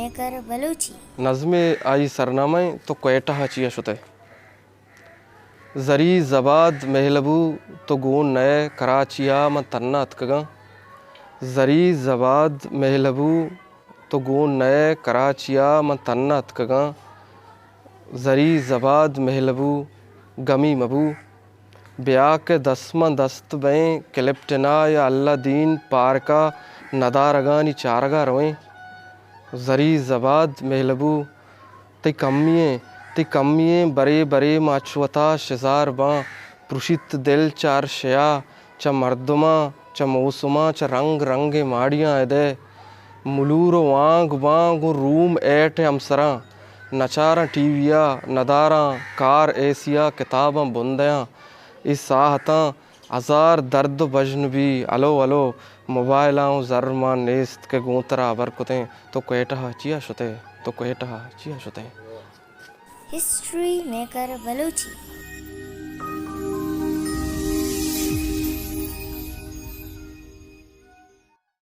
maker Balochi नज़्मे आई सरनामे तो कोयटा चिया शुते ज़री ज़बाद महलबू तो गोन नए कराचिया म तन्ना अतकगा ज़री ज़बाद महलबू तो गोन नए कराचिया म तन्ना अतकगा ज़री ज़बाद महलबू गमी मबू ब्याह के दसमा दस्त बें क्लिप्टना या अल्लाह दीन पार का नदारगानी चारगा रोएं ज़री ज़बाद महलबू ती कम्मिए बरे बरे माचुवता शजार बाँ पुरुषित दिल चार शया च मर्दमा च मौसमा च रंग रंगे माड़ियाँ एदे मुलूरो वांग वांग रूम ऐट हमसरा नचारा टीविया नदारा कार एसिया किताबां बुंदयाँ इस साहता हज़ार दर्द बजन भी अलो अलो मोबाइलाँ ज़रमा नेस्त के गोतरा बरकुतें तो कोयटा चिया शुते तो कोयटा चिया शुते हिस्ट्री मेकर बलूची